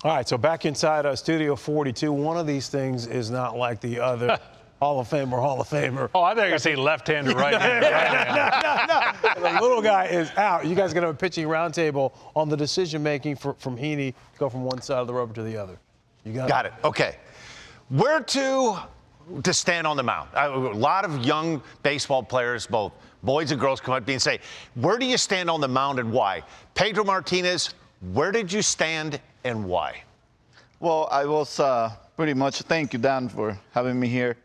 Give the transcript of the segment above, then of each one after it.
All right, so back inside Studio 42, one of these things is not like the other. Hall of Famer. Oh, I think I say left-hander, right-hander. No. The little guy is out. You guys going to have a pitching roundtable on the decision-making from Heaney, go from one side of the rubber to the other. You got it. Okay. Where to stand on the mound? A lot of young baseball players, both boys and girls, come up to me and say, where do you stand on the mound and why? Pedro Martinez, where did you stand and why? Well, I was pretty much, thank you, Dan, for having me here.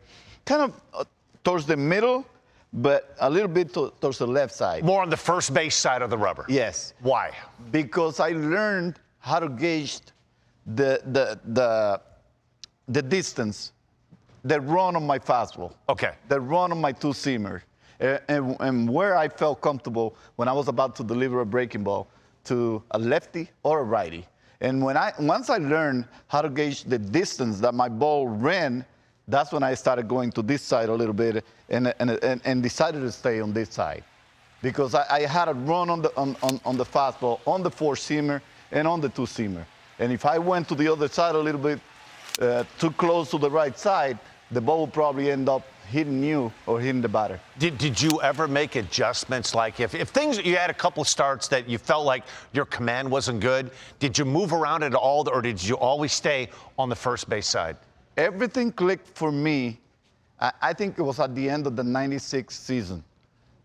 Kind of towards the middle, but a little bit towards the left side. More on the first base side of the rubber. Yes. Why? Because I learned how to gauge the distance, the run on my fastball. Okay. The run on my two-seamer. And where I felt comfortable when I was about to deliver a breaking ball to a lefty or a righty. And once I learned how to gauge the distance that my ball ran, that's when I started going to this side a little bit and decided to stay on this side. Because I had a run on the fastball, on the four-seamer, and on the two-seamer. And if I went to the other side a little bit too close to the right side, the ball would probably end up hitting you or hitting the batter. Did you ever make adjustments? Like if things, you had a couple of starts that you felt like your command wasn't good, did you move around at all, or did you always stay on the first base side? Everything clicked for me. I think it was at the end of the '96 season.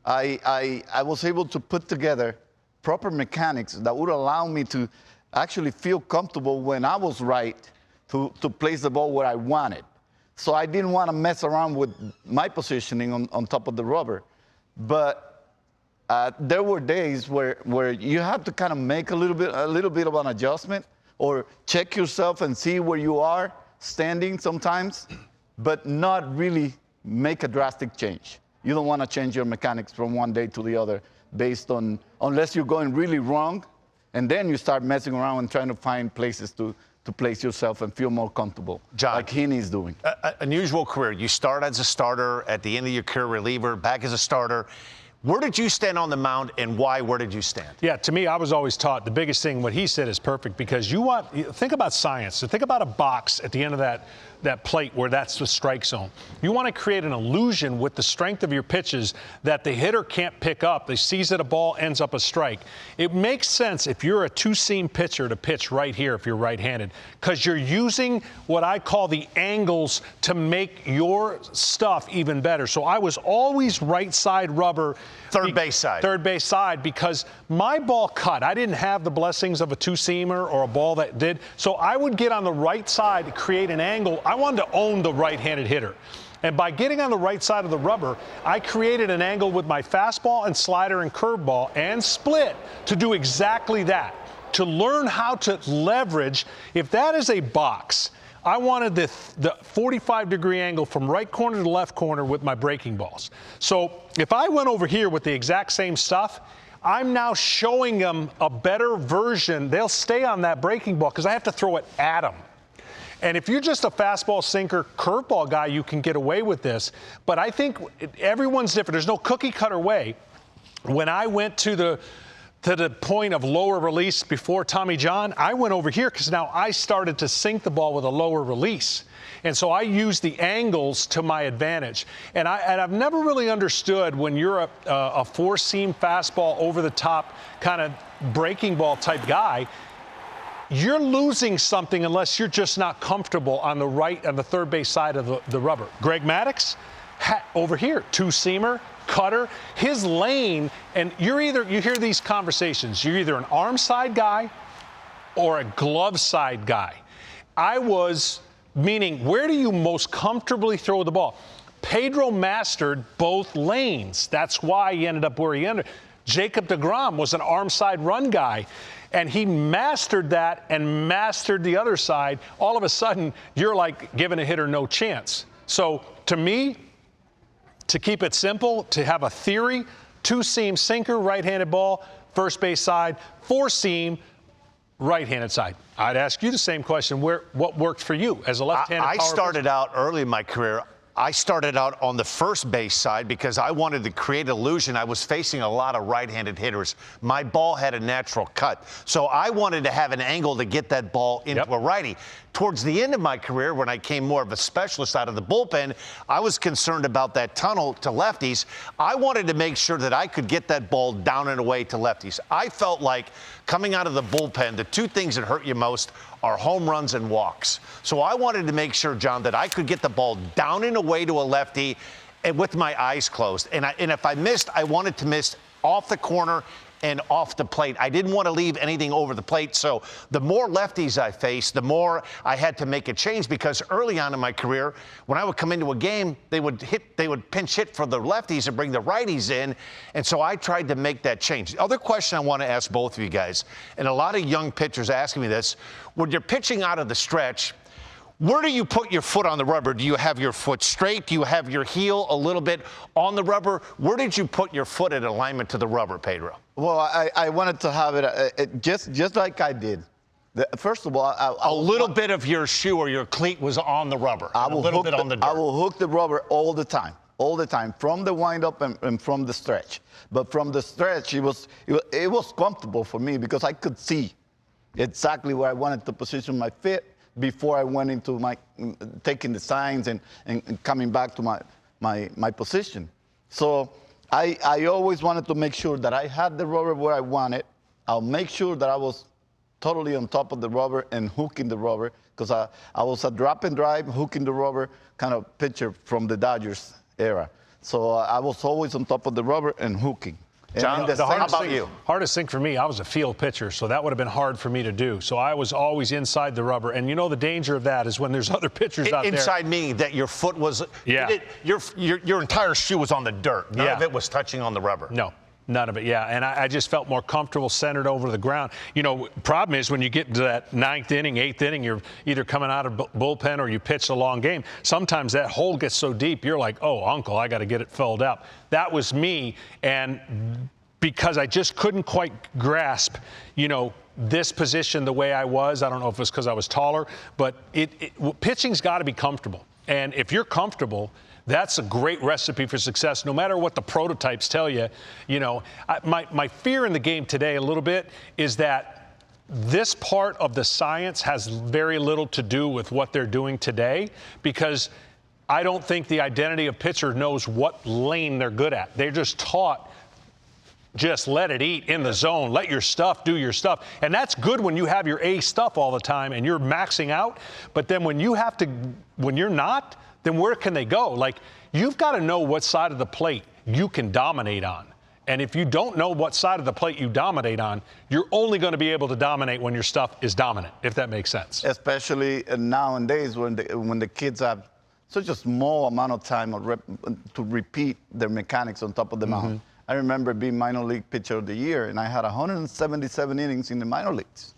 I was able to put together proper mechanics that would allow me to actually feel comfortable when I was right to place the ball where I wanted. So I didn't want to mess around with my positioning on top of the rubber. But there were days where you have to kind of make a little bit of an adjustment or check yourself and see where you are standing sometimes, but not really make a drastic change. You don't want to change your mechanics from one day to the other based on, unless you're going really wrong, and then you start messing around and trying to find places to place yourself and feel more comfortable, John, like Heaney's doing. Unusual career. You start as a starter, at the end of your career, reliever, back as a starter. Where did you stand on the mound, and why? Where did you stand? Yeah, to me, I was always taught the biggest thing, what he said is perfect, because think about science. So think about a box at the end of that plate where that's the strike zone. You want to create an illusion with the strength of your pitches that the hitter can't pick up. They sees that a ball ends up a strike. It makes sense if you're a two-seam pitcher to pitch right here if you're right-handed, because you're using what I call the angles to make your stuff even better. So I was always right side rubber. Third base side. Third base side, because my ball cut. I didn't have the blessings of a two-seamer or a ball that did. So I would get on the right side to create an angle. I wanted to own the right-handed hitter. And by getting on the right side of the rubber, I created an angle with my fastball and slider and curveball and split to do exactly that, to learn how to leverage. If that is a box, I wanted the 45-degree angle from right corner to left corner with my breaking balls. So if I went over here with the exact same stuff, I'm now showing them a better version. They'll stay on that breaking ball because I have to throw it at them. And if you're just a fastball, sinker, curveball guy, you can get away with this. But I think everyone's different. There's no cookie-cutter way. When I went to the point of lower release before Tommy John, I went over here because now I started to sink the ball with a lower release. And so I used the angles to my advantage. And I've never really understood when you're a four-seam fastball over the top kind of breaking ball type guy, you're losing something unless you're just not comfortable on the right and the third base side of the rubber. Greg Maddux, over here, two-seamer, cutter, his lane, and you hear these conversations, you're either an arm side guy or a glove side guy. I was, meaning, where do you most comfortably throw the ball? Pedro mastered both lanes. That's why he ended up where he ended. Jacob deGrom was an arm side run guy, and he mastered that and mastered the other side. All of a sudden, you're like giving a hitter no chance. So to me, to keep it simple, to have a theory, two-seam sinker, right-handed ball, first base side, four-seam, right-handed side. I'd ask you the same question. What worked for you as a left-handed power I started pitcher? out early in my career I started out on the first base side because I wanted to create illusion. I was facing a lot of right-handed hitters. My ball had a natural cut. So I wanted to have an angle to get that ball into a righty. Towards the end of my career, when I came more of a specialist out of the bullpen, I was concerned about that tunnel to lefties. I wanted to make sure that I could get that ball down and away to lefties. I felt like coming out of the bullpen, the two things that hurt you most are home runs and walks. So I wanted to make sure, John, that I could get the ball down and away to a lefty and with my eyes closed. And if I missed, I wanted to miss off the corner and off the plate. I didn't want to leave anything over the plate. So the more lefties I faced, the more I had to make a change, because early on in my career, when I would come into a game, they would pinch hit for the lefties and bring the righties in. And so I tried to make that change. The other question I want to ask both of you guys, and a lot of young pitchers asking me this, when you're pitching out of the stretch, where do you put your foot on the rubber? Do you have your foot straight? Do you have your heel a little bit on the rubber? Where did you put your foot in alignment to the rubber, Pedro? Well, I wanted to have it just like I did. First of all, a little bit of your shoe or your cleat was on the rubber. I will hook the rubber all the time, from the windup and from the stretch. But from the stretch, it was comfortable for me because I could see exactly where I wanted to position my feet before I went into my taking the signs and coming back to my position. So I always wanted to make sure that I had the rubber where I wanted. I'll make sure that I was totally on top of the rubber and hooking the rubber, because I was a drop and drive, hooking the rubber kind of pitcher from the Dodgers era. So I was always on top of the rubber and hooking. John, how about you? Hardest thing for me, I was a field pitcher, so that would have been hard for me to do. So I was always inside the rubber. And you know the danger of that is when there's other pitchers out there. Inside meaning that your foot was, your entire shoe was on the dirt. None of it was touching on the rubber. No. None of it, yeah. And I just felt more comfortable centered over the ground. You know, problem is when you get to that ninth inning, eighth inning, you're either coming out of bullpen or you pitch a long game. Sometimes that hole gets so deep, you're like, oh, uncle, I got to get it filled up. That was me. And because I just couldn't quite grasp, you know, this position the way I was. I don't know if it was because I was taller, but pitching's got to be comfortable. And if you're comfortable, that's a great recipe for success, no matter what the prototypes tell you. You know, my fear in the game today a little bit is that this part of the science has very little to do with what they're doing today, because I don't think the identity of pitcher knows what lane they're good at. They're just taught, just let it eat in the zone. Let your stuff do your stuff. And that's good when you have your A stuff all the time and you're maxing out. But then when you're not, then where can they go? Like, you've got to know what side of the plate you can dominate on. And if you don't know what side of the plate you dominate on, you're only going to be able to dominate when your stuff is dominant, if that makes sense. Especially nowadays when the kids have such a small amount of time to repeat their mechanics on top of the mound. I remember being minor league pitcher of the year, and I had 177 innings in the minor leagues.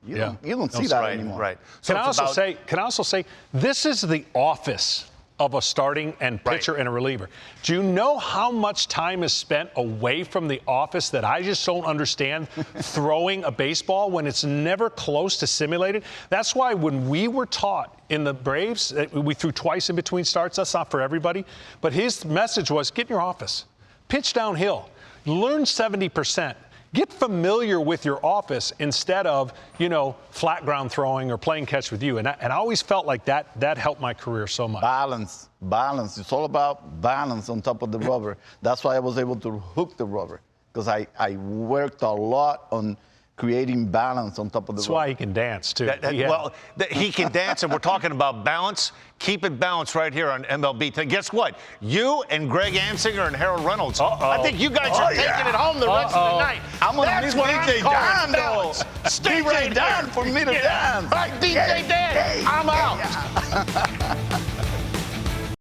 You don't see that anymore. Right. So can I also say, this is the office of a starting and pitcher and a reliever. Do you know how much time is spent away from the office that I just don't understand throwing a baseball when it's never close to simulated? That's why when we were taught in the Braves, we threw twice in between starts. That's not for everybody. But his message was, get in your office. Pitch downhill. Learn 70%. Get familiar with your office instead of, you know, flat ground throwing or playing catch with you. And I always felt like that helped my career so much. Balance. It's all about balance on top of the rubber. That's why I was able to hook the rubber, because I worked a lot on creating balance on top of the rubber. That's why he can dance, too. Well, he can dance, and we're talking about balance. Keep it balanced right here on MLB Tonight. Guess what? You and Greg Amsinger and Harold Reynolds, I think you guys are taking it home the rest of the night. I'm going to miss DJ Dan, though. Stay DJ Dan for me to dance. All right, DJ Dan, I'm out.